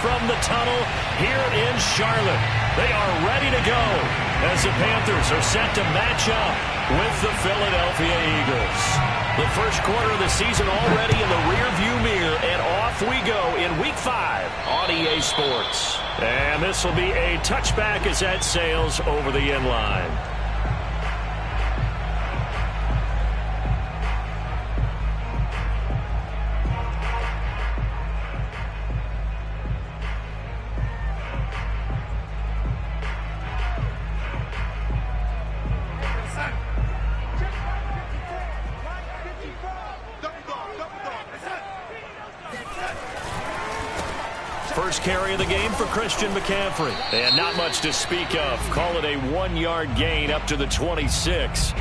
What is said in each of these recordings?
from the tunnel here in Charlotte. They are ready to go as the Panthers are set to match up with the Philadelphia Eagles. The first quarter of the season already in the rearview mirror, and off we go in Week 5 on EA Sports. And this will be a touchback as that sails over the end line. First carry of the game for Christian McCaffrey. And not much to speak of. Call it a 1-yard gain up to the 26.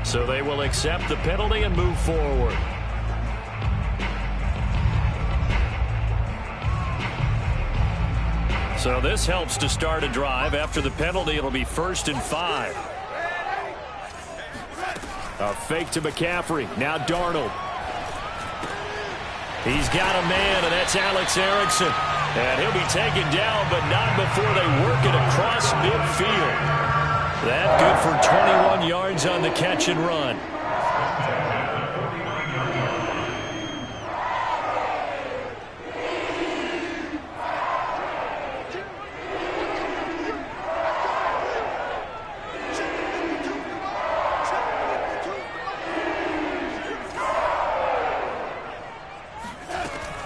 So they will accept the penalty and move forward. So this helps to start a drive. After the penalty, it'll be 1st and 5. A fake to McCaffrey. Now Darnold. He's got a man, and that's Alex Erickson. And he'll be taken down, but not before they work it across midfield. That good for 21 yards on the catch and run.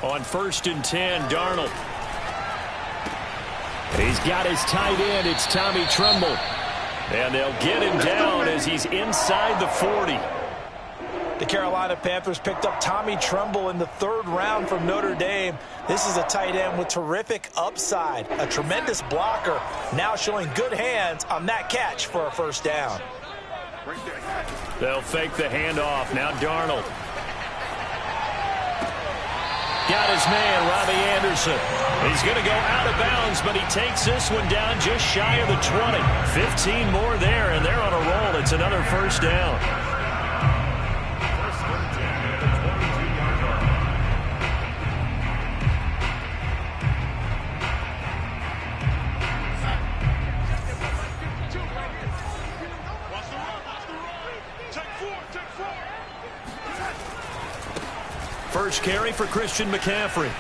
On 1st and 10, Darnold. He's got his tight end. It's Tommy Tremble. And they'll get him down as he's inside the 40. The Carolina Panthers picked up Tommy Tremble in the 3rd round from Notre Dame. This is a tight end with terrific upside, a tremendous blocker, now showing good hands on that catch for a 1st down. They'll fake the handoff. Now Darnold. Got his man, Robbie Anderson. He's going to go out of bounds, but he takes this one down just shy of the 20. 15 more there, and they're on a roll. It's another 1st down. First carry for Christian McCaffrey.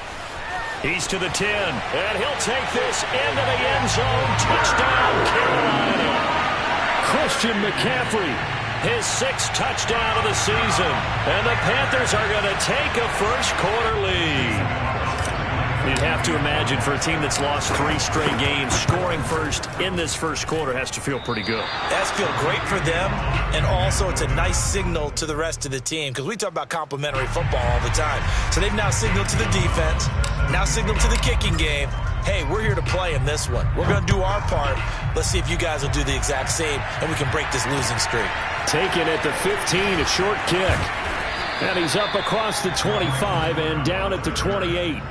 He's to the 10, and he'll take this into the end zone. Touchdown, Carolina. Christian McCaffrey, his 6th touchdown of the season. And the Panthers are going to take a first quarter lead. You'd have to imagine for a team that's lost 3 straight games, scoring first in this first quarter has to feel pretty good. That's feel great for them, and also it's a nice signal to the rest of the team, because we talk about complimentary football all the time. So they've now signaled to the defense, now signaled to the kicking game, hey, we're here to play in this one. We're going to do our part. Let's see if you guys will do the exact same, and we can break this losing streak. Taken at the 15, a short kick. And he's up across the 25 and down at the 28.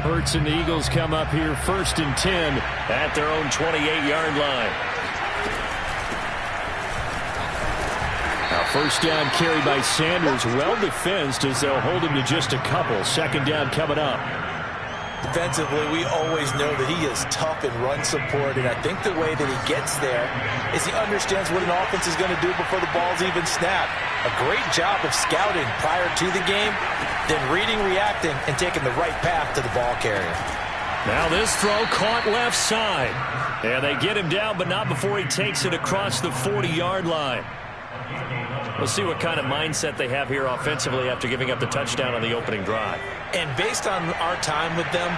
Hurts and the Eagles come up here 1st and 10 at their own 28-yard line. Now 1st down carry by Sanders, well defensed as they'll hold him to just a couple. 2nd down coming up. Defensively, we always know that he is tough in run support, and I think the way that he gets there is he understands what an offense is going to do before the ball's even snapped. A great job of scouting prior to the game, then reading, reacting, and taking the right path to the ball carrier. Now this throw caught left side. And they get him down, but not before he takes it across the 40-yard line. We'll see what kind of mindset they have here offensively after giving up the touchdown on the opening drive. And based on our time with them,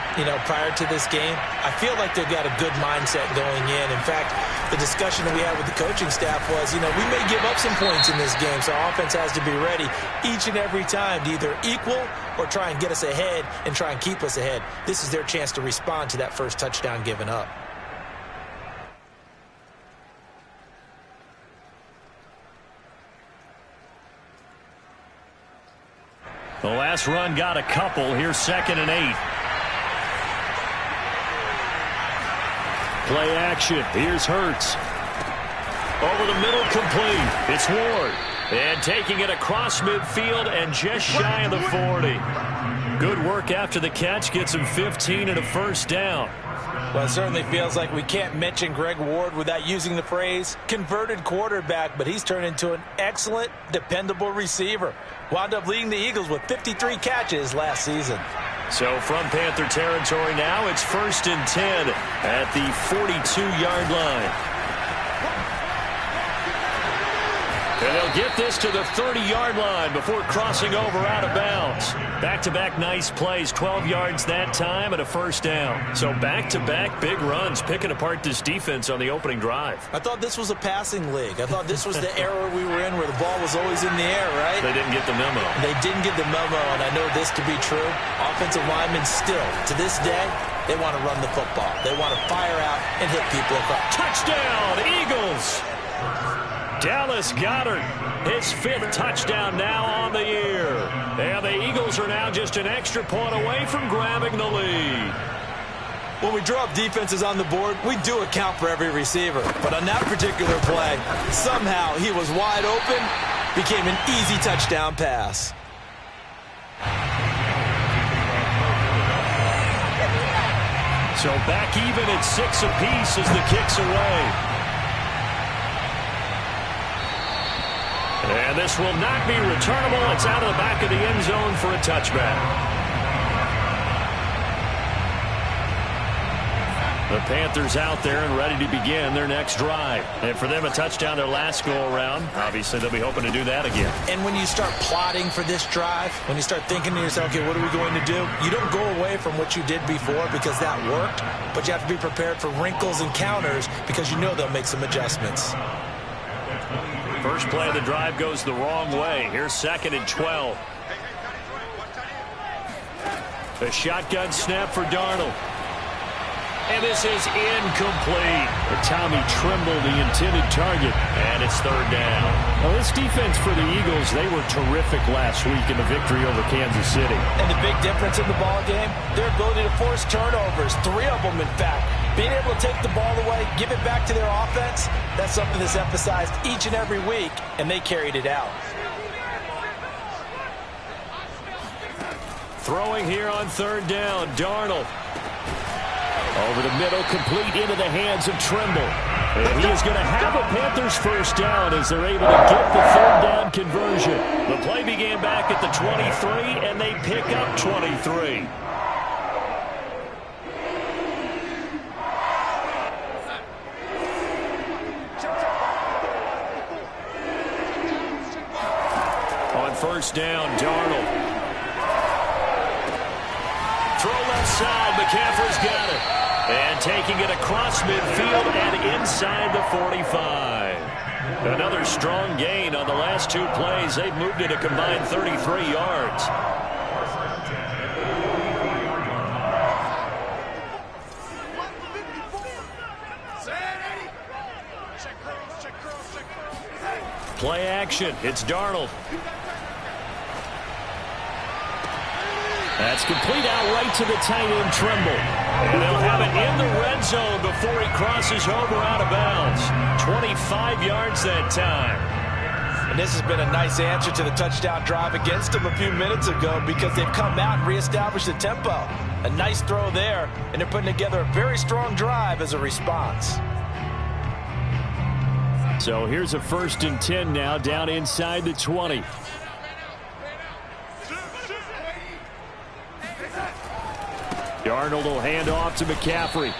prior to this game, I feel like they've got a good mindset going in. In fact, the discussion that we had with the coaching staff was, we may give up some points in this game, so our offense has to be ready each and every time to either equal or try and get us ahead and try and keep us ahead. This is their chance to respond to that first touchdown given up. The last run got a couple. Here's 2nd and 8. Play action. Here's Hurts. Over the middle, complete. It's Ward. And taking it across midfield and just shy of the 40. Good work after the catch. Gets him 15 and a first down. Well, it certainly feels like we can't mention Greg Ward without using the phrase converted quarterback, but he's turned into an excellent, dependable receiver. Wound up leading the Eagles with 53 catches last season. So from Panther territory now, it's 1st and 10 at the 42-yard line. And they'll get this to the 30-yard line before crossing over out of bounds. Back-to-back nice plays, 12 yards that time and a first down. So back-to-back big runs, picking apart this defense on the opening drive. I thought this was a passing league. I thought this was the era we were in where the ball was always in the air, right? They didn't get the memo. They didn't get the memo, and I know this to be true. Offensive linemen still, to this day, they want to run the football. They want to fire out and hit people across. Touchdown, Eagles! Dallas Goedert, his 5th touchdown now on the year. And the Eagles are now just an extra point away from grabbing the lead. When we draw up defenses on the board, we do account for every receiver. But on that particular play, somehow he was wide open, became an easy touchdown pass. So back even at 6 apiece as the kick's away. And this will not be returnable. It's out of the back of the end zone for a touchback. The Panthers out there and ready to begin their next drive. And for them, a touchdown their last go-around. Obviously, they'll be hoping to do that again. And when you start plotting for this drive, when you start thinking to yourself, okay, what are we going to do? You don't go away from what you did before because that worked, but you have to be prepared for wrinkles and counters because you know they'll make some adjustments. First play of the drive goes the wrong way. Here's 2nd and 12. A shotgun snap for Darnold. And this is incomplete. Tommy Tremble, the intended target. And it's 3rd down. Now, this defense for the Eagles, they were terrific last week in the victory over Kansas City. And the big difference in the ball game, their ability to force turnovers, 3 of them, in fact. Being able to take the ball away, give it back to their offense, that's something that's emphasized each and every week, and they carried it out. Throwing here on 3rd down, Darnold. Over the middle, complete into the hands of Tremble. And he is going to have a Panthers first down as they're able to get the 3rd down conversion. The play began back at the 23, and they pick up 23. On 1st down, Darnold. Throw left side, McCaffrey's got it. And taking it across midfield and inside the 45. Another strong gain on the last 2 plays. They've moved it a combined 33 yards. Play action. It's Darnold. That's complete out right to the tight end, Tremble. And they'll have it in the red zone before he crosses over out of bounds. 25 yards that time. And this has been a nice answer to the touchdown drive against them a few minutes ago because they've come out and reestablished the tempo. A nice throw there, and they're putting together a very strong drive as a response. So here's a 1st and 10 now down inside the 20. Darnold will hand off to McCaffrey.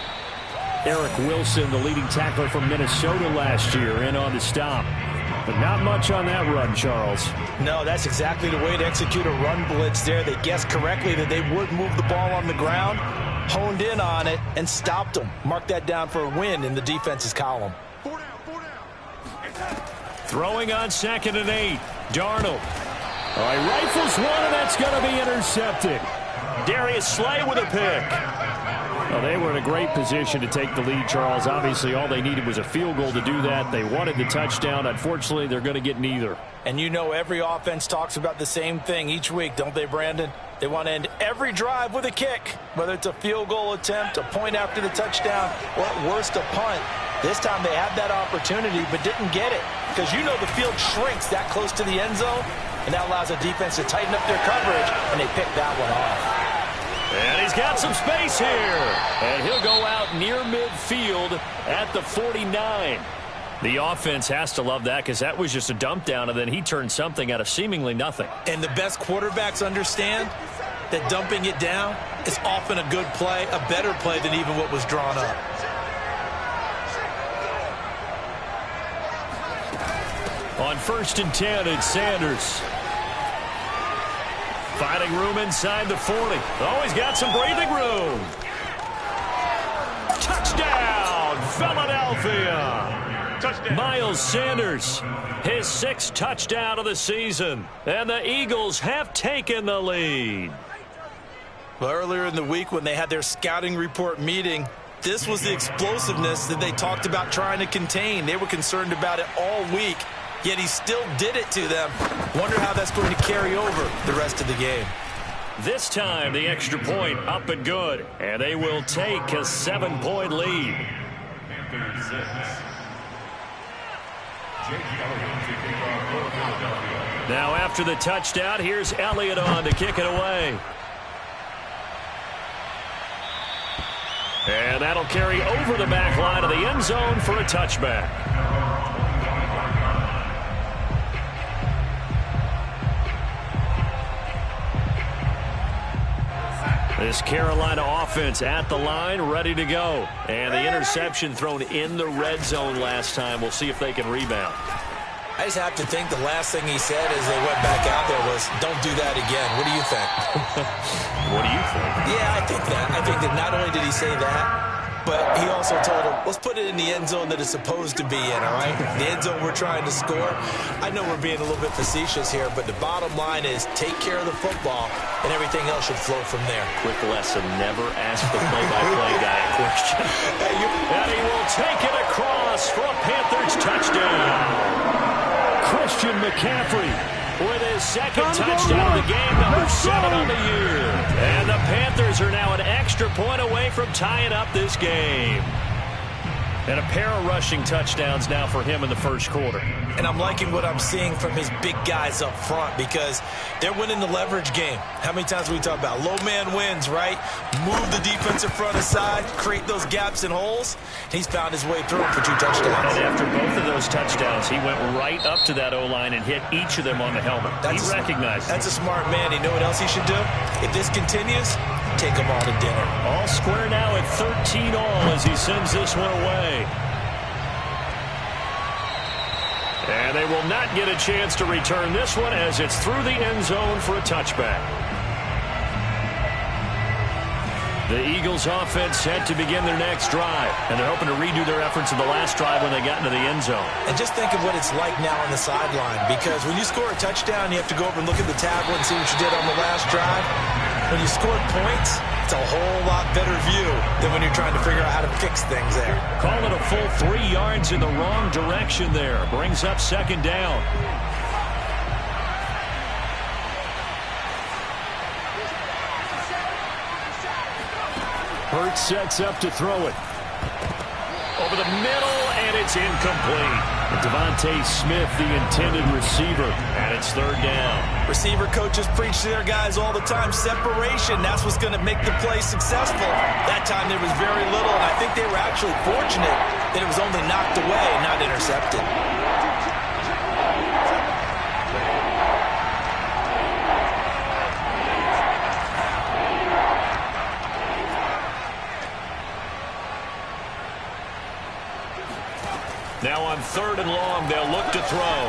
Eric Wilson, the leading tackler from Minnesota last year, in on the stop. But not much on that run, Charles. No, that's exactly the way to execute a run blitz there. They guessed correctly that they would move the ball on the ground, honed in on it, and stopped them. Mark that down for a win in the defense's column. Throwing on 2nd and 8. Darnold. All right, rifles one, and that's going to be intercepted. Darius Slay with a pick. Well, they were in a great position to take the lead, Charles. Obviously, all they needed was a field goal to do that. They wanted the touchdown. Unfortunately, they're going to get neither. And you know every offense talks about the same thing each week, don't they, Brandon? They want to end every drive with a kick, whether it's a field goal attempt, a point after the touchdown, or at worst a punt. This time they had that opportunity but didn't get it because you know the field shrinks that close to the end zone, and that allows the defense to tighten up their coverage, and they pick that one off. And he's got some space here. And he'll go out near midfield at the 49. The offense has to love that because that was just a dump down, and then he turned something out of seemingly nothing. And the best quarterbacks understand that dumping it down is often a good play, a better play than even what was drawn up. On 1st and 10, it's Sanders. Finding room inside the 40. Oh, he's got some breathing room. Touchdown, Philadelphia. Touchdown. Miles Sanders, his 6th touchdown of the season. And the Eagles have taken the lead. Well, earlier in the week when they had their scouting report meeting, this was the explosiveness that they talked about trying to contain. They were concerned about it all week. Yet he still did it to them. Wonder how that's going to carry over the rest of the game. This time, the extra point up and good. And they will take a 7-point lead. Now after the touchdown, here's Elliott on to kick it away. And that'll carry over the back line of the end zone for a touchback. This Carolina offense at the line, ready to go. And the interception thrown in the red zone last time. We'll see if they can rebound. I just have to think the last thing he said as they went back out there was, don't do that again. What do you think? What do you think? Yeah, I think that. I think that not only did he say that, but he also told him, let's put it in the end zone that it's supposed to be in, all right? The end zone we're trying to score. I know we're being a little bit facetious here, but the bottom line is take care of the football, and everything else should flow from there. Quick lesson, never ask the play-by-play guy a question. And he will take it across for a Panthers touchdown. Christian McCaffrey with his 2nd touchdown of the game, number 7 on the year. And the Panthers are now an extra point away from tying up this game. And a pair of rushing touchdowns now for him in the first quarter. And I'm liking what I'm seeing from his big guys up front because they're winning the leverage game. How many times we talk about low man wins, right? Move the defensive front aside, create those gaps and holes. He's found his way through for 2 touchdowns. And after both of those touchdowns, he went right up to that O-line and hit each of them on the helmet. He recognized it. That's a smart man. You know what else he should do? If this continues, take them all to dinner. All square now at 13 all as he sends this one away. And they will not get a chance to return this one as it's through the end zone for a touchback. The Eagles offense set to begin their next drive, and they're hoping to redo their efforts of the last drive when they got into the end zone. And just think of what it's like now on the sideline, because when you score a touchdown, you have to go over and look at the tablet and see what you did on the last drive. When you score points, it's a whole lot better view than when you're trying to figure out how to fix things there. Call it a full 3 yards in the wrong direction there. Brings up 2nd down. Hurts sets up to throw it. Over the middle, and it's incomplete. Devontae Smith, the intended receiver, and it's 3rd down. Receiver coaches preach to their guys all the time. Separation, that's what's going to make the play successful. That time there was very little, and I think they were actually fortunate that it was only knocked away, not intercepted. Now on 3rd and long, they'll look to throw.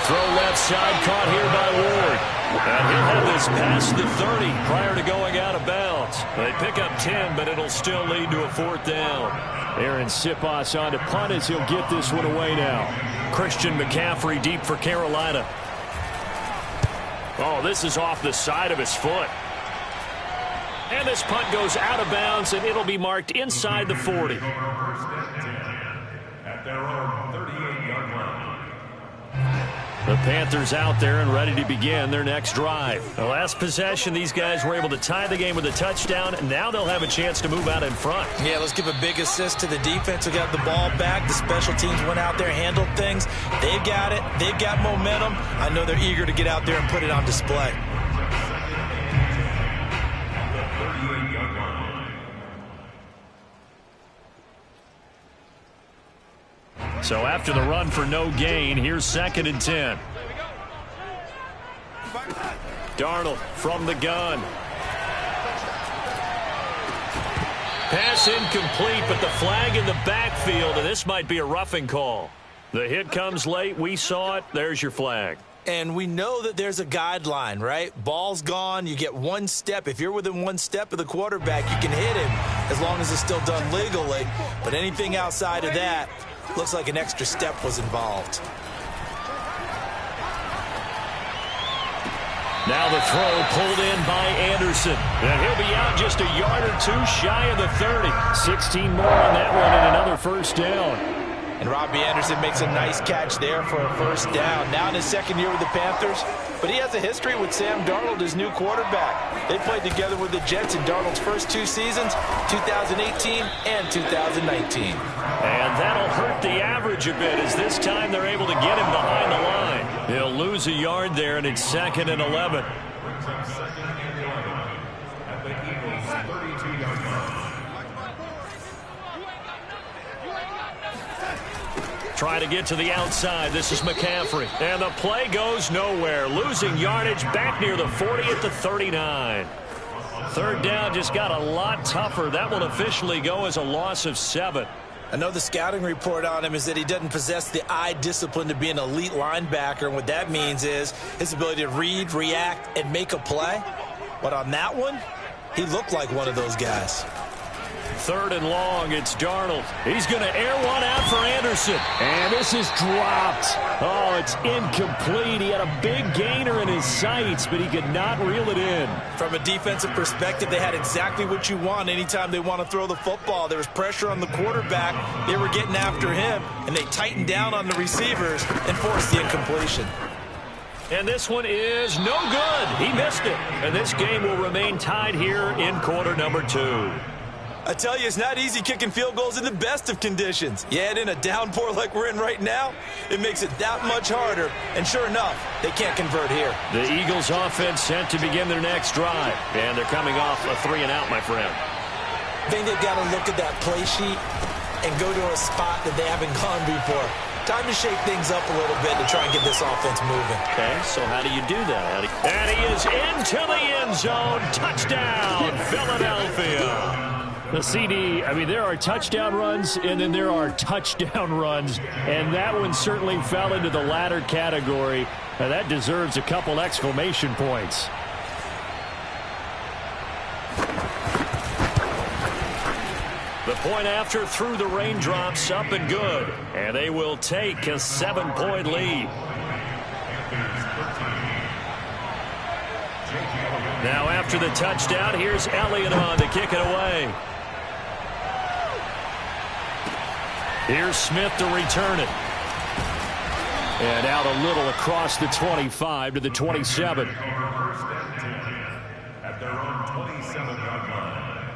Throw left side, caught here by Ward. And he'll have this past the 30 prior to going out of bounds. They pick up 10, but it'll still lead to a 4th down. Aaron Siposs on to punt as he'll get this one away now. Christian McCaffrey deep for Carolina. Oh, this is off the side of his foot. And this punt goes out of bounds, and it'll be marked inside the 40. At their own 38-yard line. The Panthers out there and ready to begin their next drive. The last possession, these guys were able to tie the game with a touchdown, and now they'll have a chance to move out in front. Yeah, let's give a big assist to the defense who got the ball back. The special teams went out there, handled things. They've got it. They've got momentum. I know they're eager to get out there and put it on display. So after the run for no gain, here's 2nd and 10. Darnold from the gun. Pass incomplete, but the flag in the backfield, and this might be a roughing call. The hit comes late. We saw it. There's your flag. And we know that there's a guideline, right? Ball's gone. You get one step. If you're within one step of the quarterback, you can hit him as long as it's still done legally. But anything outside of that, looks like an extra step was involved. Now the throw pulled in by Anderson. And he'll be out just a yard or two shy of the 30. 16 more on that one and another first down. And Robbie Anderson makes a nice catch there for a first down. Now in his second year with the Panthers, but he has a history with Sam Darnold, his new quarterback. They played together with the Jets in Darnold's first 2 seasons, 2018 and 2019. And that'll hurt the average a bit as this time they're able to get him behind the line. He'll lose a yard there, and it's 2nd and 11. At the Eagles' 32-yard line. Try to get to the outside. This is McCaffrey. And the play goes nowhere. Losing yardage back near the 40 at the 39. 3rd down just got a lot tougher. That will officially go as a loss of 7. I know the scouting report on him is that he doesn't possess the eye discipline to be an elite linebacker. And what that means is his ability to read, react, and make a play. But on that one, he looked like one of those guys. 3rd and long, it's Darnold. He's going to air one out for Anderson. And this is dropped. Oh, it's incomplete. He had a big gainer in his sights, but he could not reel it in. From a defensive perspective, they had exactly what you want anytime they want to throw the football. There was pressure on the quarterback. They were getting after him, and they tightened down on the receivers and forced the incompletion. And this one is no good. He missed it. And this game will remain tied here in quarter number 2. I tell you, it's not easy kicking field goals in the best of conditions. Yet in a downpour like we're in right now, it makes it that much harder. And sure enough, they can't convert here. The Eagles offense set to begin their next drive. And they're coming off a 3-and-out, my friend. I think they've got to look at that play sheet and go to a spot that they haven't gone before. Time to shake things up a little bit to try and get this offense moving. Okay, so how do you do that? And he is into the end zone. Touchdown, Philadelphia. The CD, I mean, there are touchdown runs, and then there are touchdown runs, and that one certainly fell into the latter category. Now, that deserves a couple exclamation points. The point after through the raindrops, up and good, and they will take a 7-point lead. Now after the touchdown, here's Elliott on to kick it away. Here's Smith to return it. And out a little across the 25 to the 27. At their own 27-yard line.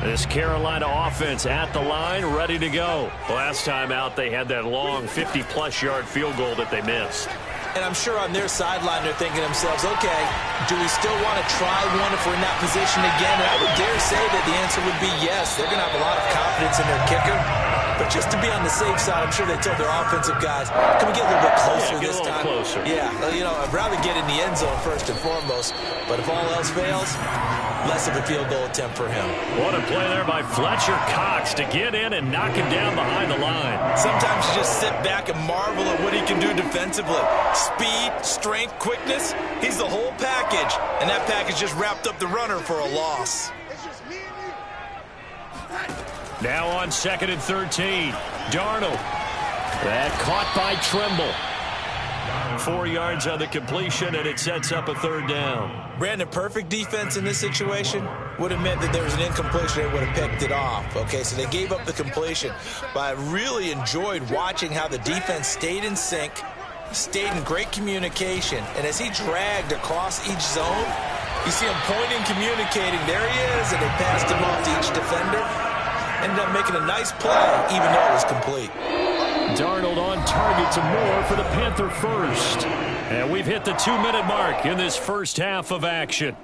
This Carolina offense at the line, ready to go. Last time out, they had that long 50-plus yard field goal that they missed. And I'm sure on their sideline they're thinking to themselves, okay, do we still want to try one if we're in that position again? And I would dare say that the answer would be yes. They're going to have a lot of confidence in their kicker. But just to be on the safe side, I'm sure they told their offensive guys, can we get a little bit closer this time? Closer. Yeah, you know, I'd rather get in the end zone first and foremost. But if all else fails, less of a field goal attempt for him. What a play there by Fletcher Cox to get in and knock him down behind the line. Sometimes you just sit back and marvel at what he can do defensively. Speed, strength, quickness, he's the whole package. And that package just wrapped up the runner for a loss. Now on 2nd and 13, Darnold. That caught by Trimble. 4 yards on the completion, and it sets up a third down. Brandon, perfect defense in this situation would have meant that there was an incompletion. They would have picked it off. Okay, so they gave up the completion. But I really enjoyed watching how the defense stayed in sync, stayed in great communication. And as he dragged across each zone, you see him pointing, communicating. There he is, and they passed him off to each defender. Ended up making a nice play, even though it was complete. Darnold on target to Moore for the Panther first. And we've hit the 2-minute mark in this first half of action.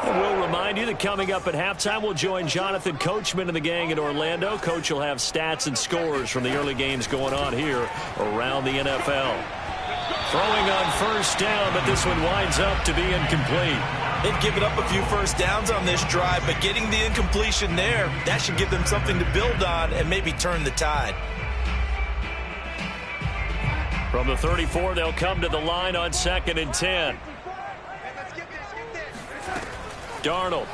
And we'll remind you that coming up at halftime, we'll join Jonathan Coachman and the gang in Orlando. Coach will have stats and scores from the early games going on here around the NFL. Throwing on first down, but this one winds up to be incomplete. They've given up a few first downs on this drive, but getting the incompletion there, that should give them something to build on and maybe turn the tide. From the 34, they'll come to the line on 2nd and 10. Darnold.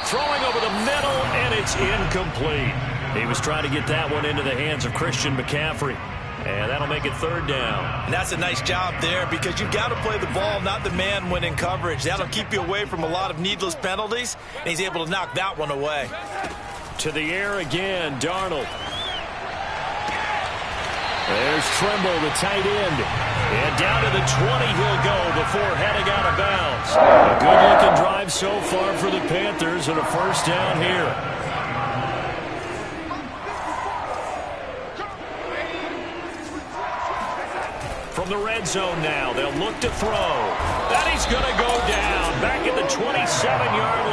Throwing over the middle, and it's incomplete. He was trying to get that one into the hands of Christian McCaffrey. And that'll make it third down. And that's a nice job there because you've got to play the ball, not the man when in coverage. That'll keep you away from a lot of needless penalties, and he's able to knock that one away. To the air again, Darnold. There's Trimble, the tight end. And down to the 20 he'll go before heading out of bounds. A good-looking drive so far for the Panthers and a first down here. From the red zone now, they'll look to throw. That he's going to go down. Back at the 27-yard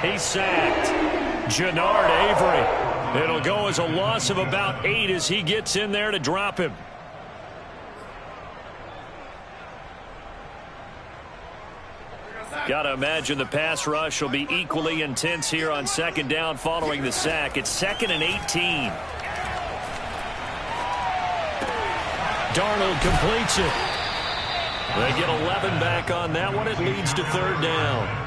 line, he's sacked. Jannard Avery. It'll go as a loss of about 8 as he gets in there to drop him. Got to imagine the pass rush will be equally intense here on 2nd down following the sack. It's 2nd and 18. Darnold completes it. They get 11 back on that one. It leads to 3rd down.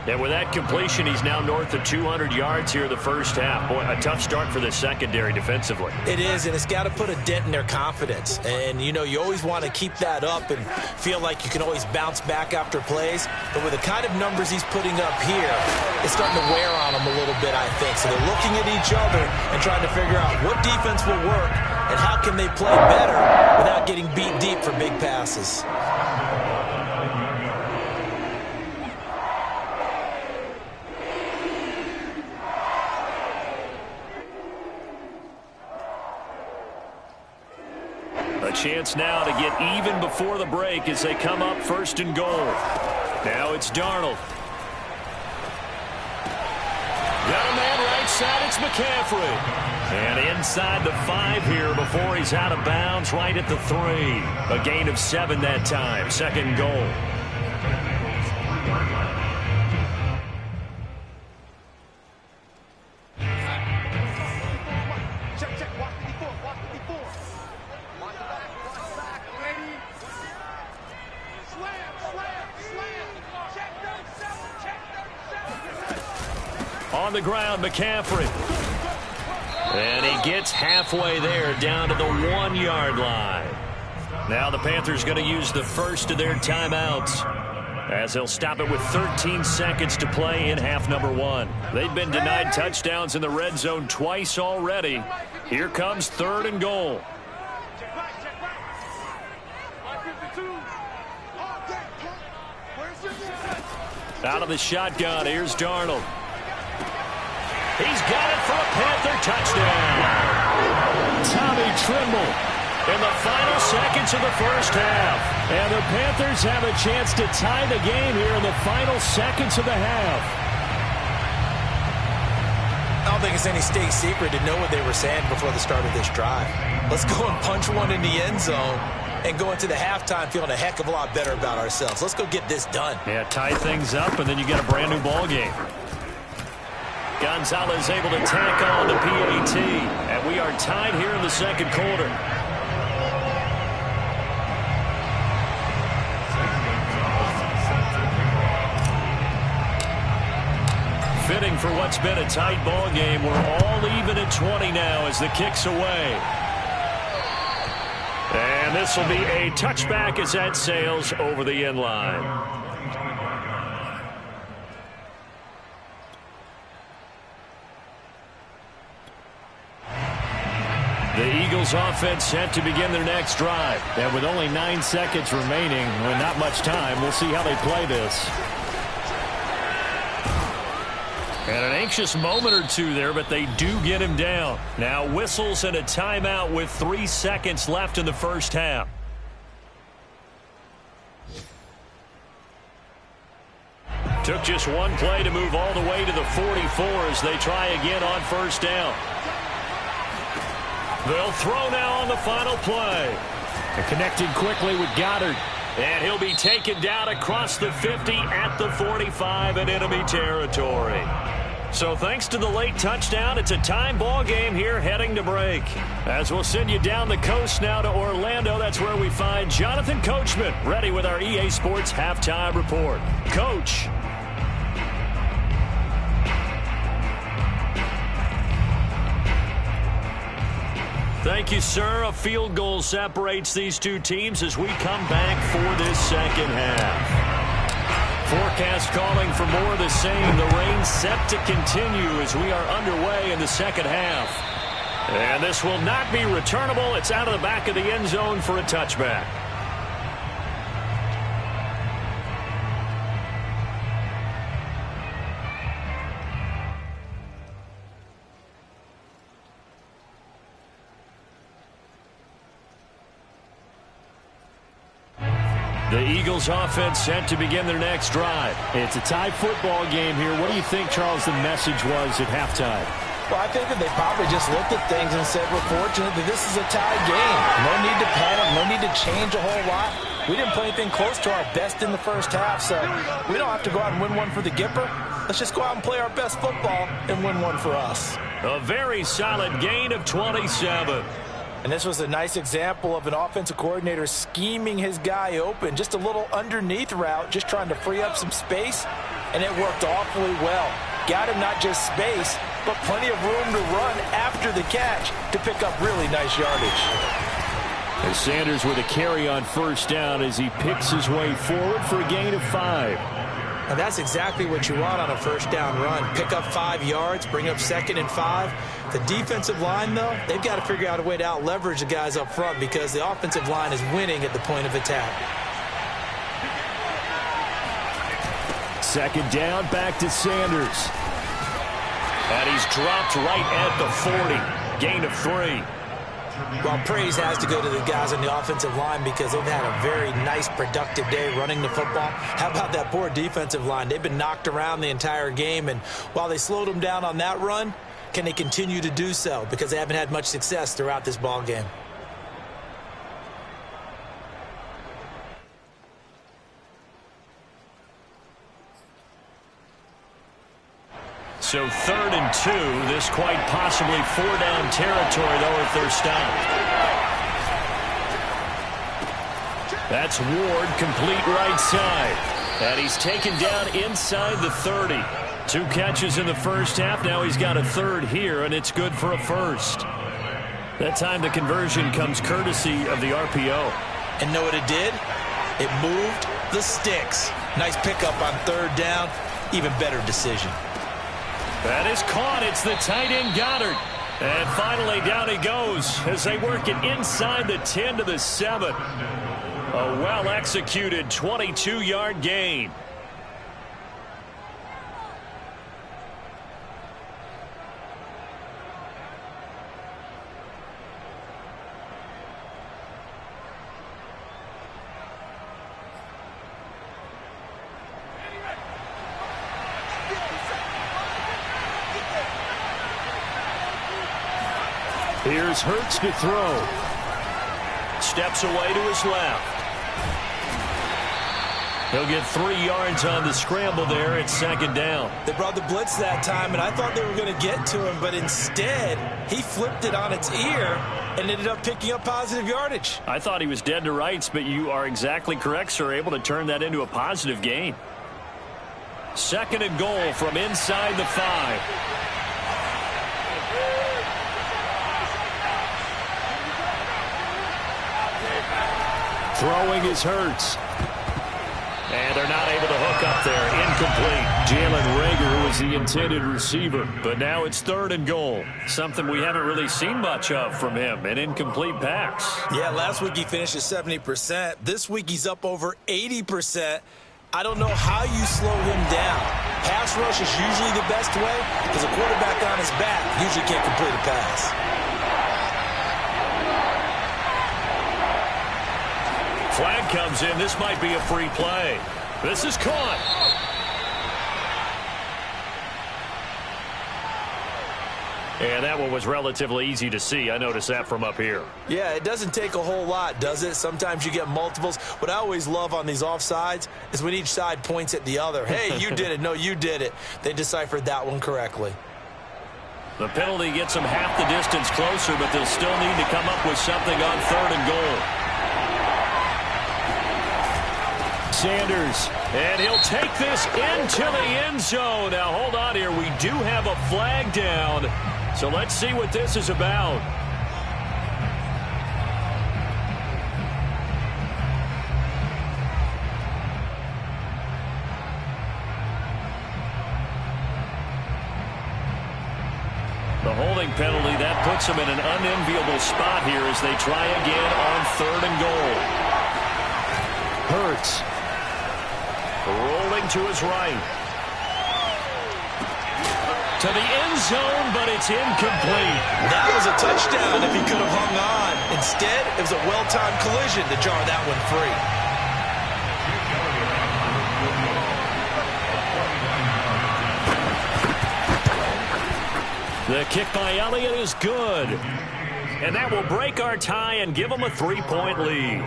And with that completion, he's now north of 200 yards here in the first half. Boy, a tough start for the secondary defensively. It is, and it's got to put a dent in their confidence. And, you know, you always want to keep that up and feel like you can always bounce back after plays. But with the kind of numbers he's putting up here, it's starting to wear on them a little bit, I think. So they're looking at each other and trying to figure out what defense will work and how can they play better without getting beat deep for big passes. A chance now to get even before the break as they come up 1st and goal. Now it's Darnold. Got a man right side, it's McCaffrey. And inside the 5 here before he's out of bounds, right at the 3. A gain of 7 that time, 2nd goal. On the ground, McCaffrey. And he gets halfway there down to the 1-yard line. Now the Panthers going to use the first of their timeouts as they'll stop it with 13 seconds to play in half number 1. They've been denied touchdowns in the red zone twice already. Here comes 3rd and goal. Out of the shotgun, here's Darnold. He's got it for a Panther touchdown. Tommy Trimble in the final seconds of the first half. And the Panthers have a chance to tie the game here in the final seconds of the half. I don't think it's any state secret to know what they were saying before the start of this drive. Let's go and punch one in the end zone and go into the halftime feeling a heck of a lot better about ourselves. Let's go get this done. Yeah, tie things up, and then you get a brand new ball game. Gonzalez able to tack on the PAT, and we are tied here in the 2nd quarter. fitting for what's been a tight ball game. We're all even at 20 now as the kick's away. And this will be a touchback as that sails over the end line. The Eagles offense set to begin their next drive. And with only 9 seconds remaining, and not much time, we'll see how they play this. And an anxious moment or two there, but they do get him down. Now whistles and a timeout with 3 seconds left in the first half. Took just one play to move all the way to the 44 as they try again on first down. They'll throw now on the final play. And connected quickly with Goddard. And he'll be taken down across the 50 at the 45 in enemy territory. So thanks to the late touchdown, it's a time ball game here heading to break. As we'll send you down the coast now to Orlando, that's where we find Jonathan Coachman ready with our EA Sports Halftime Report. Coach. Thank you, sir. A field goal separates these two teams as we come back for this second half. Forecast calling for more of the same. The rain set to continue as we are underway in the second half. And this will not be returnable. It's out of the back of the end zone for a touchback. The Eagles offense set to begin their next drive. It's a tie football game here. What do you think, Charles, the message was at halftime? Well, I think that they probably just looked at things and said, we're fortunate that this is a tie game. No need to panic. No need to change a whole lot. We didn't play anything close to our best in the first half, so we don't have to go out and win one for the Gipper. Let's just go out and play our best football and win one for us. A very solid gain of 27. And this was a nice example of an offensive coordinator scheming his guy open. Just a little underneath route, just trying to free up some space, and it worked awfully well. Got him not just space, but plenty of room to run after the catch to pick up really nice yardage. And Sanders with a carry on first down as he picks his way forward for a gain of 5. And that's exactly what you want on a first down run. Pick up 5 yards, bring up 2nd and 5. The defensive line, though, they've got to figure out a way to out-leverage the guys up front because the offensive line is winning at the point of attack. Second down, back to Sanders. And he's dropped right at the 40. Gain of 3. Well, praise has to go to the guys on the offensive line because they've had a very nice, productive day running the football. How about that poor defensive line? They've been knocked around the entire game, and while they slowed them down on that run, can they continue to do so? Because they haven't had much success throughout this ball game. So 3rd and 2. This quite possibly 4-down territory, though, if they're stopped. That's Ward, complete right side. And he's taken down inside the 30. 2 catches in the first half. Now he's got a 3rd here, and it's good for a 1st. That time the conversion comes courtesy of the RPO. And know what it did? It moved the sticks. Nice pickup on 3rd down. Even better decision. That is caught. It's the tight end Goddard. And finally down he goes as they work it inside the 10 to the 7. A well-executed 22-yard gain. Here's Hurts to throw. Steps away to his left. He'll get 3 yards on the scramble there at 2nd down. They brought the blitz that time, and I thought they were going to get to him, but instead he flipped it on its ear and ended up picking up positive yardage. I thought he was dead to rights, but you are exactly correct, sir. Able to turn that into a positive gain. Second and goal from inside the 5. Throwing is Hurts. And they're not able to hook up there. Incomplete. Jalen Reagor was the intended receiver. But now it's third and goal. Something we haven't really seen much of from him. An incomplete pass. Yeah, last week he finished at 70%. This week he's up over 80%. I don't know how you slow him down. Pass rush is usually the best way because a quarterback on his back usually can't complete a pass. Flag comes in. This might be a free play. This is caught. And that one was relatively easy to see. I noticed that from up here. Yeah, it doesn't take a whole lot, does it? Sometimes you get multiples. What I always love on these offsides is when each side points at the other. Hey, you did it. No, you did it. They deciphered that one correctly. The penalty gets them half the distance closer, but they'll still need to come up with something on third and goal. Sanders, and he'll take this into the end zone. Now, hold on here. We do have a flag down, so let's see what this is about. The holding penalty, that puts them in an unenviable spot here as they try again on third and goal. Hurts. Rolling to his right. To the end zone, but it's incomplete. That was a touchdown if he could have hung on. Instead, it was a well-timed collision to jar that one free. The kick by Elliott is good. And that will break our tie and give them a 3-point lead.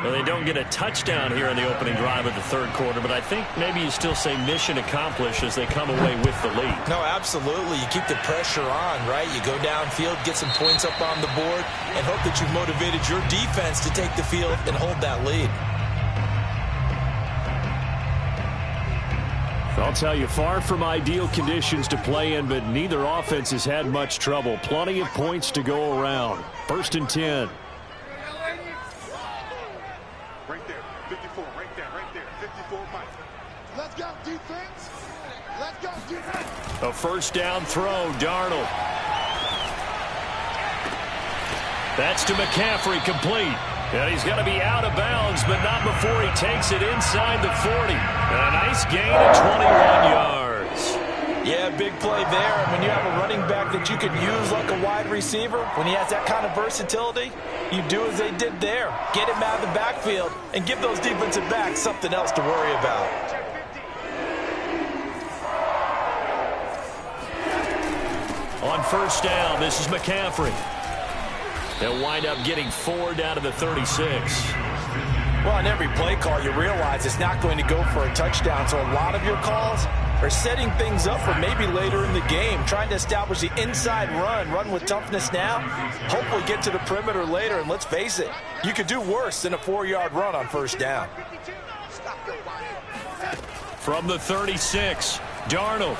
Well, they don't get a touchdown here in the opening drive of the third quarter, but I think maybe you still say mission accomplished as they come away with the lead. No, absolutely. You keep the pressure on, right? You go downfield, get some points up on the board, and hope that you've motivated your defense to take the field and hold that lead. I'll tell you, far from ideal conditions to play in, but neither offense has had much trouble. Plenty of points to go around. 1st and 10. Right there, 54, right there, 54, Mike. Let's go, defense. Let's go, defense. A first down throw, Darnold. That's to McCaffrey, complete. And he's got to be out of bounds, but not before he takes it inside the 40. And a nice gain of 21 yards. Yeah, big play there. And when you have a running back that you can use like a wide receiver, when he has that kind of versatility, you do as they did there. Get him out of the backfield and give those defensive backs something else to worry about. On first down, this is McCaffrey. They'll wind up getting 4 down to the 36. Well, on every play call, you realize it's not going to go for a touchdown. So a lot of your calls are setting things up for maybe later in the game, trying to establish the inside run with toughness now, hopefully get to the perimeter later. And let's face it, you could do worse than a 4-yard run on first down. From the 36, Darnold.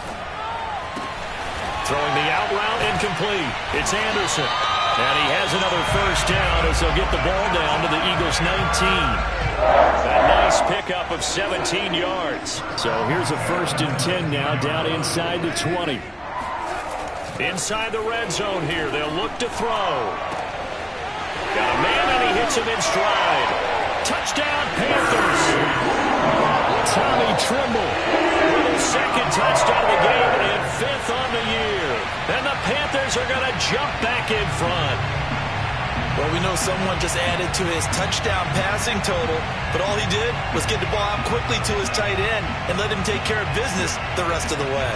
Throwing the out route, incomplete. It's Anderson. And he has another first down as they'll get the ball down to the Eagles' 19. A nice pickup of 17 yards. So here's a 1st and 10 now, down inside the 20. Inside the red zone here, they'll look to throw. Got a man and he hits him in stride. Touchdown, Panthers. Tommy Trimble with his 2nd touchdown of the game and 5th on the year. And the Panthers are going to jump back in front. Well, we know someone just added to his touchdown passing total, but all he did was get the ball out quickly to his tight end and let him take care of business the rest of the way.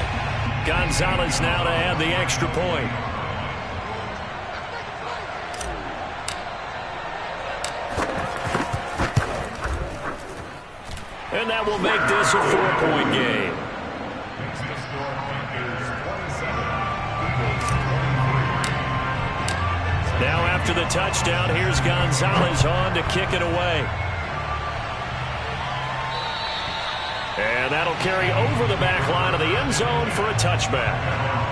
Gonzalez now to add the extra point. And that will make this a 4-point game. Now after the touchdown, here's Gonzalez on to kick it away. And that'll carry over the back line of the end zone for a touchback.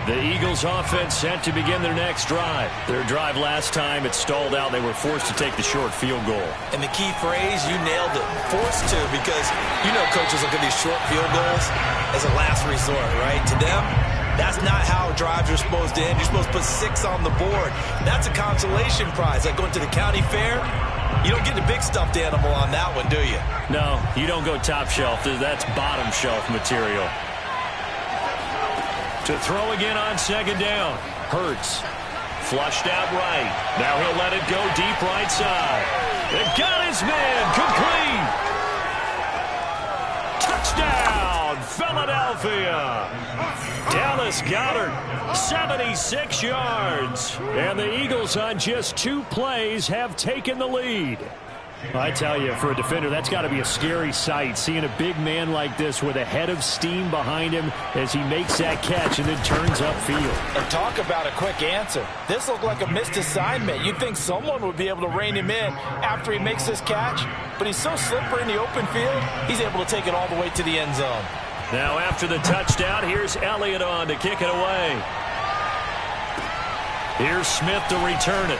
The Eagles offense set to begin their next drive. Their drive last time, it stalled out. They were forced to take the short field goal. And the key phrase, you nailed it, forced to, because you know coaches look at these short field goals as a last resort, right? To them, that's not how drives are supposed to end. You're supposed to put 6 on the board. That's a consolation prize. Like going to the county fair, you don't get the big stuffed animal on that one, do you? No, you don't go top shelf. That's bottom shelf material. To throw again on second down. Hurts. Flushed out right. Now he'll let it go deep right side. It got his man. Complete. Touchdown, Philadelphia. Dallas Goedert, 76 yards. And the Eagles on just 2 plays have taken the lead. I tell you, for a defender, that's got to be a scary sight, seeing a big man like this with a head of steam behind him as he makes that catch and then turns upfield. And talk about a quick answer. This looked like a missed assignment. You'd think someone would be able to rein him in after he makes this catch, but he's so slippery in the open field, he's able to take it all the way to the end zone. Now after the touchdown, here's Elliott on to kick it away. Here's Smith to return it.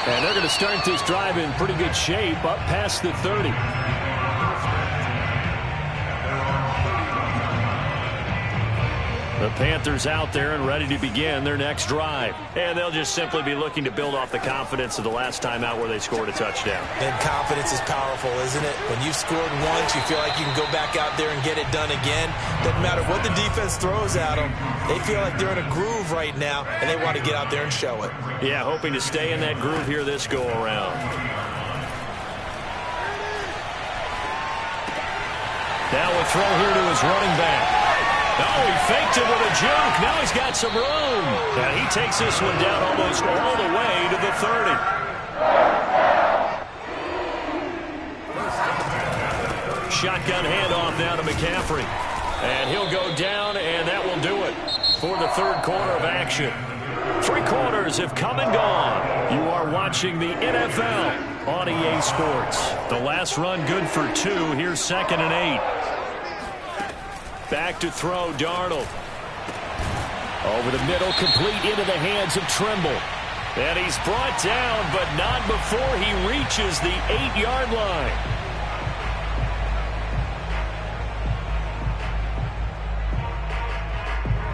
And they're going to start this drive in pretty good shape, up past the 30. The Panthers out there and ready to begin their next drive. And they'll just simply be looking to build off the confidence of the last time out where they scored a touchdown. And confidence is powerful, isn't it? When you've scored once, you feel like you can go back out there and get it done again. Doesn't matter what the defense throws at them. They feel like they're in a groove right now, and they want to get out there and show it. Yeah, hoping to stay in that groove here this go-around. Now a throw here to his running back. Oh, he faked it with a juke. Now he's got some room. And he takes this one down almost all the way to the 30. Shotgun handoff now to McCaffrey. And he'll go down, and that will do it for the third quarter of action. 3 quarters have come and gone. You are watching the NFL on EA Sports. The last run good for 2. Here's 2nd and 8. Back to throw, Darnold. Over the middle, complete into the hands of Trimble. And he's brought down, but not before he reaches the 8-yard line.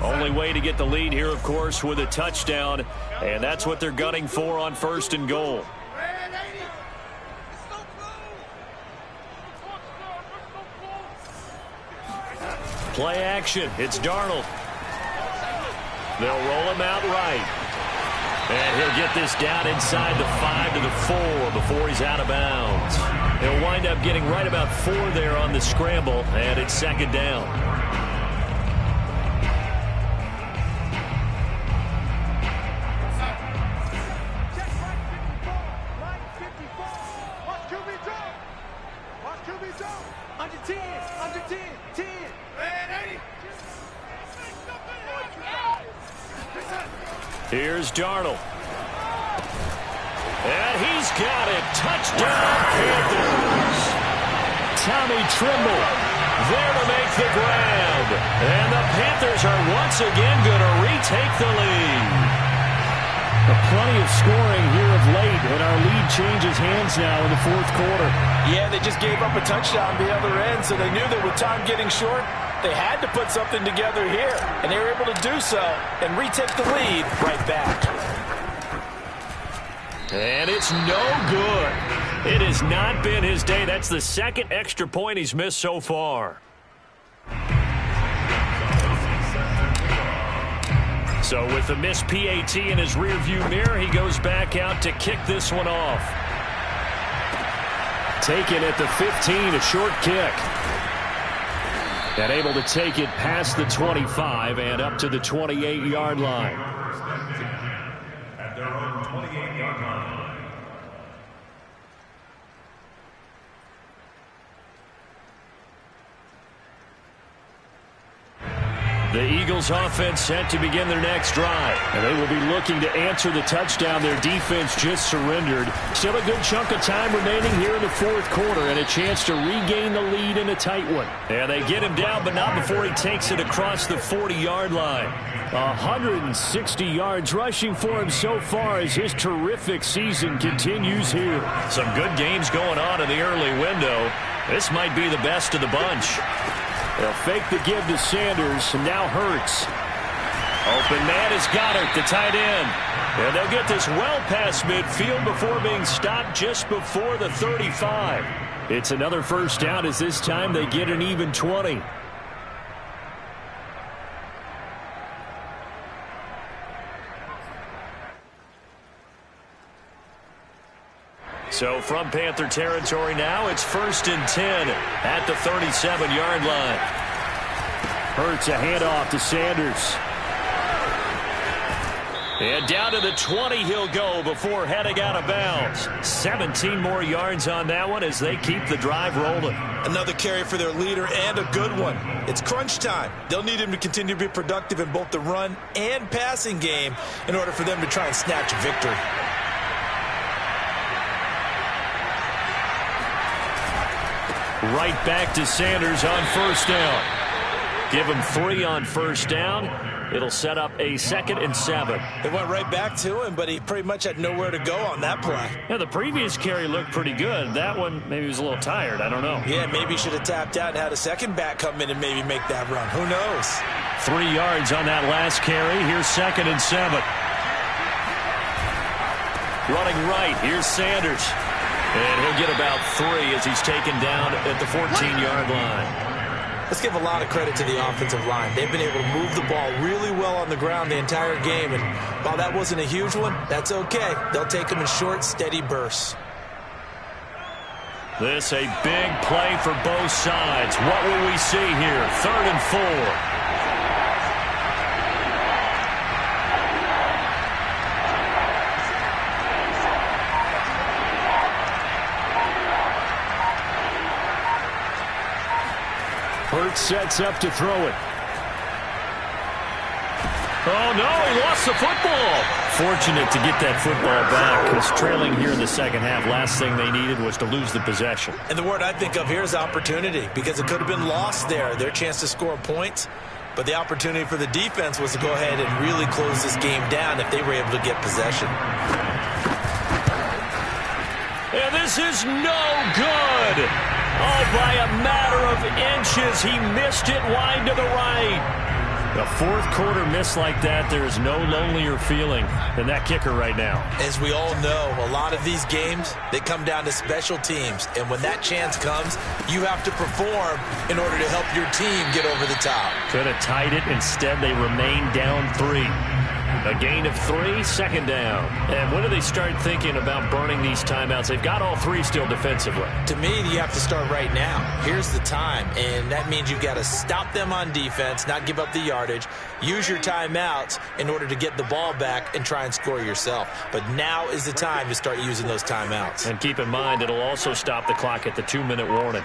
Only way to get the lead here, of course, with a touchdown. And that's what they're gunning for on 1st and goal. Play action. It's Darnold. They'll roll him out right. And he'll get this down inside the 5 to the 4 before he's out of bounds. He'll wind up getting right about 4 there on the scramble, and it's 2nd down. Here's Darnold. And he's got it. Touchdown, Panthers. Tommy Trimble there to make the grab. And the Panthers are once again going to retake the lead. Plenty of scoring here of late, and our lead changes hands now in the 4th quarter. Yeah, they just gave up a touchdown the other end, so they knew that with time getting short, they had to put something together here, and they were able to do so and retake the lead right back. And it's no good. It has not been his day. That's the 2nd extra point he's missed so far. So with the missed PAT in his rearview mirror, he goes back out to kick this one off. Taken at the 15, a short kick. And able to take it past the 25 and up to the 28-yard line. At their own 28-yard line. The Eagles offense set to begin their next drive. And they will be looking to answer the touchdown their defense just surrendered. Still a good chunk of time remaining here in the fourth quarter and a chance to regain the lead in a tight one. And they get him down, but not before he takes it across the 40-yard line. 160 yards rushing for him so far as his terrific season continues here. Some good games going on in the early window. This might be the best of the bunch. They'll fake the give to Sanders, and now Hurts. Open man is Gauntlet, the tight end. And they'll get this well past midfield before being stopped just before the 35. It's another first down as this time they get an even 20. So from Panther territory now, it's 1st and 10 at the 37-yard line. Hurts a handoff to Sanders. And down to the 20 he'll go before heading out of bounds. 17 more yards on that one as they keep the drive rolling. Another carry for their leader and a good one. It's crunch time. They'll need him to continue to be productive in both the run and passing game in order for them to try and snatch a victory. Right back to Sanders on first down. Give him 3 on first down. It'll set up a 2nd and 7. They went right back to him, but he pretty much had nowhere to go on that play. Yeah, the previous carry looked pretty good. That one, maybe he was a little tired. I don't know. Yeah, maybe he should have tapped out and had a second back come in and maybe make that run. Who knows? 3 yards on that last carry. Here's 2nd and 7. Running right. Here's Sanders. And he'll get about 3 as he's taken down at the 14-yard line. Let's give a lot of credit to the offensive line. They've been able to move the ball really well on the ground the entire game. And while that wasn't a huge one, that's okay. They'll take them in short, steady bursts. This a big play for both sides. What will we see here? 3rd and 4. Hurts sets up to throw it. Oh, no, he lost the football. Fortunate to get that football back because trailing here in the second half, last thing they needed was to lose the possession. And the word I think of here is opportunity because it could have been lost there, their chance to score points. But the opportunity for the defense was to go ahead and really close this game down if they were able to get possession. And this is no good. Oh, by a matter of inches, he missed it wide to the right. A fourth quarter miss like that, there is no lonelier feeling than that kicker right now. As we all know, a lot of these games, they come down to special teams. And when that chance comes, you have to perform in order to help your team get over the top. Could have tied it. Instead, they remain down 3. A gain of 3, 2nd down. And when do they start thinking about burning these timeouts? They've got all 3 still defensively. To me, you have to start right now. Here's the time, and that means you've got to stop them on defense, not give up the yardage, use your timeouts in order to get the ball back and try and score yourself. But now is the time to start using those timeouts. And keep in mind, it'll also stop the clock at the 2-minute warning.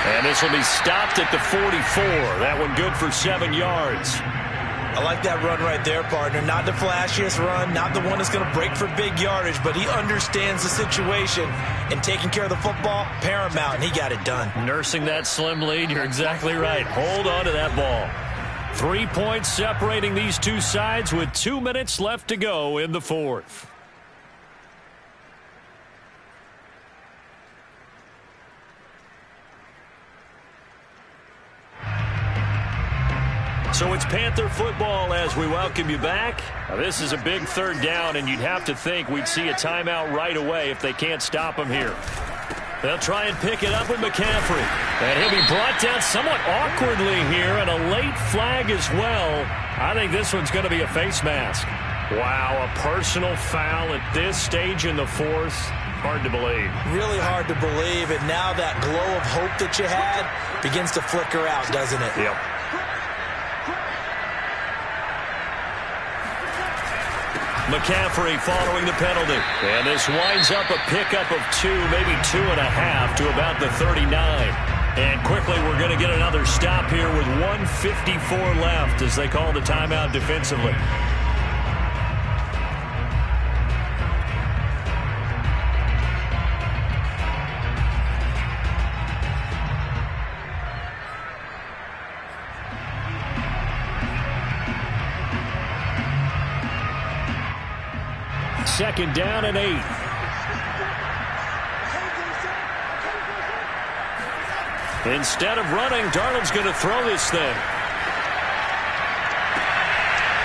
And this will be stopped at the 44. That one good for 7 yards. I like that run right there, partner. Not the flashiest run, not the one that's going to break for big yardage, but he understands the situation, and taking care of the football, paramount, and he got it done. Nursing that slim lead, you're exactly right. Hold on to that ball. 3 points separating these two sides with 2 minutes left to go in the fourth. So it's Panther football as we welcome you back. Now this is a big 3rd down, and you'd have to think we'd see a timeout right away if they can't stop him here. They'll try and pick it up with McCaffrey. And he'll be brought down somewhat awkwardly here, and a late flag as well. I think this one's going to be a face mask. Wow, a personal foul at this stage in the fourth. Hard to believe. Really hard to believe, and now that glow of hope that you had begins to flicker out, doesn't it? Yep. McCaffrey following the penalty. And this winds up a pickup of 2, maybe 2.5 to about the 39. And quickly we're going to get another stop here with 1:54 left as they call the timeout defensively. Second down and 8. Instead of running, Darnold's going to throw this thing.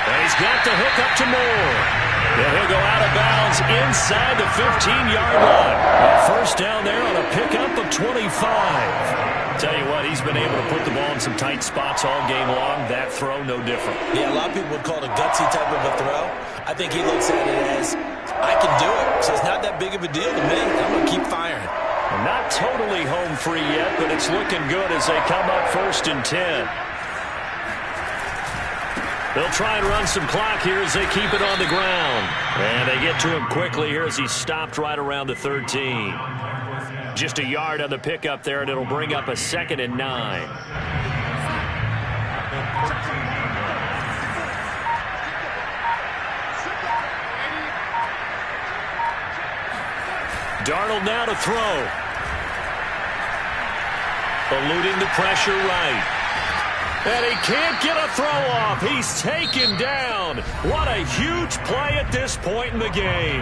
And he's got the hook up to Moore. And he'll go out of bounds inside the 15-yard line. A first down there on a pickup of 25. Tell you what, he's been able to put the ball in some tight spots all game long. That throw, no different. Yeah, a lot of people would call it a gutsy type of a throw. I think he looks at it as, I can do it, so it's not that big of a deal to me. I'm going to keep firing. Not totally home free yet, but it's looking good as they come up 1st and 10. They'll try and run some clock here as they keep it on the ground. And they get to him quickly here as he's stopped right around the 13. Just a yard on the pickup there, and it'll bring up a 2nd and 9. Darnold now to throw. Eluding the pressure right. And he can't get a throw off. He's taken down. What a huge play at this point in the game.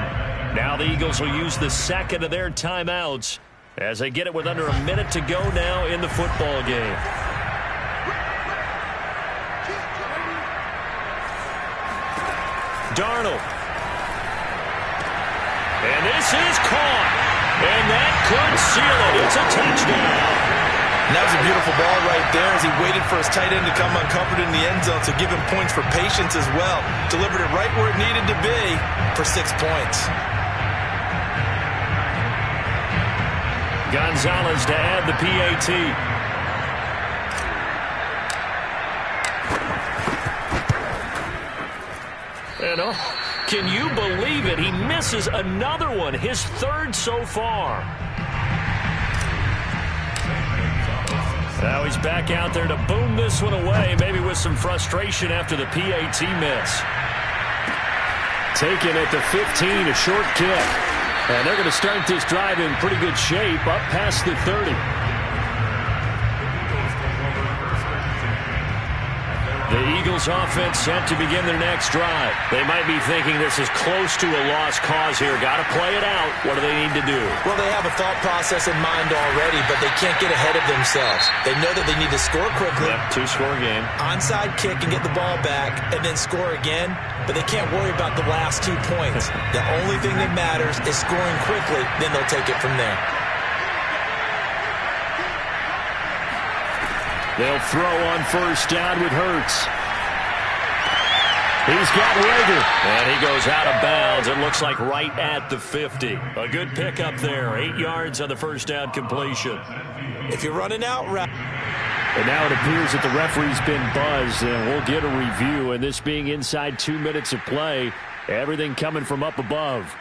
Now the Eagles will use the second of their timeouts as they get it with under a minute to go now in the football game. Darnold. And this is caught. And that could seal it. It's a touchdown. And that was a beautiful ball right there as he waited for his tight end to come uncovered in the end zone, so give him points for patience as well. Delivered it right where it needed to be for 6 points. Gonzalez to add the PAT. And oh, can you believe it? He misses another one, his 3rd so far. Now he's back out there to boom this one away, maybe with some frustration after the PAT miss. Taken at the 15, a short kick. And they're going to start this drive in pretty good shape, up past the 30. The Eagles offense set to begin their next drive. They might be thinking this is close to a lost cause here. Got to play it out. What do they need to do? Well, they have a thought process in mind already, but they can't get ahead of themselves. They know that they need to score quickly. Yep, 2-score game. Onside kick and get the ball back and then score again, but they can't worry about the last 2 points. The only thing that matters is scoring quickly, then they'll take it from there. They'll throw on first down with Hurts. He's got Rager, and he goes out of bounds. It looks like right at the 50. A good pickup there. 8 yards on the first down completion. If you're running out route. And now it appears that the referee's been buzzed, and we'll get a review. And this being inside 2 minutes of play, everything coming from up above.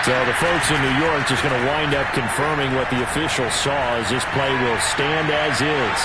So the folks in New York just going to wind up confirming what the official saw as this play will stand as is.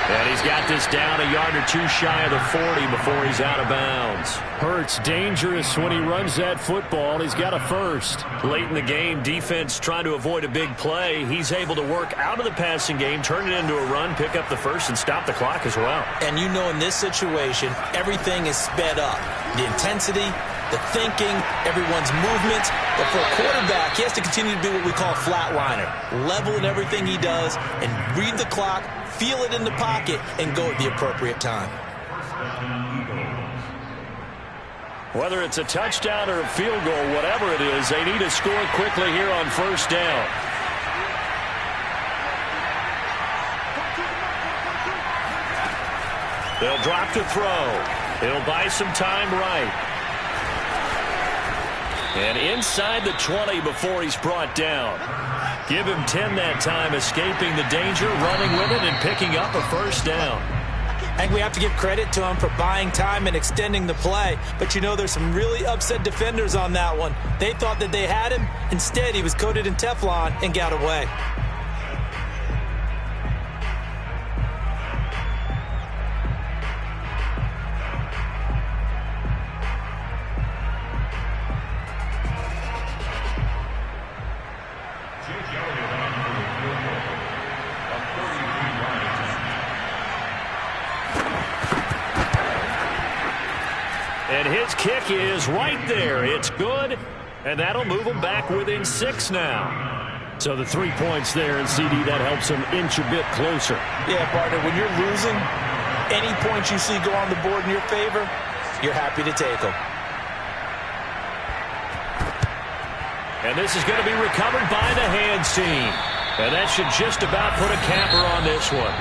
And he's got this down a yard or 2 shy of the 40 before he's out of bounds. Hurts dangerous when he runs that football. He's got a first. Late in the game, defense trying to avoid a big play. He's able to work out of the passing game, turn it into a run, pick up the first, and stop the clock as well. And you know in this situation, everything is sped up. The intensity, the thinking, everyone's movements. But for a quarterback, he has to continue to be what we call a flatliner. Level in everything he does and read the clock, feel it in the pocket, and go at the appropriate time. Whether it's a touchdown or a field goal, whatever it is, they need to score quickly here on first down. They'll drop to throw. He'll buy some time right. And inside the 20 before he's brought down. Give him 10 that time, escaping the danger, running with it, and picking up a first down. I think we have to give credit to him for buying time and extending the play. But, you know, there's some really upset defenders on that one. They thought that they had him. Instead, he was coated in Teflon and got away. And his kick is right there. It's good, and that'll move him back within 6 now. So the 3 points there, and CD, that helps him inch a bit closer. Yeah, partner, when you're losing, any points you see go on the board in your favor, you're happy to take them. And this is going to be recovered by the hands team. And that should just about put a capper on this one.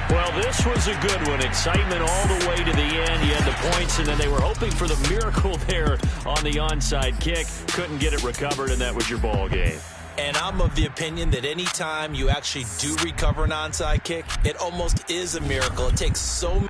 Well, this was a good one. Excitement all the way to the end. You had the points, and then they were hoping for the miracle there on the onside kick. Couldn't get it recovered, and that was your ball game. And I'm of the opinion that any time you actually do recover an onside kick, it almost is a miracle. It takes so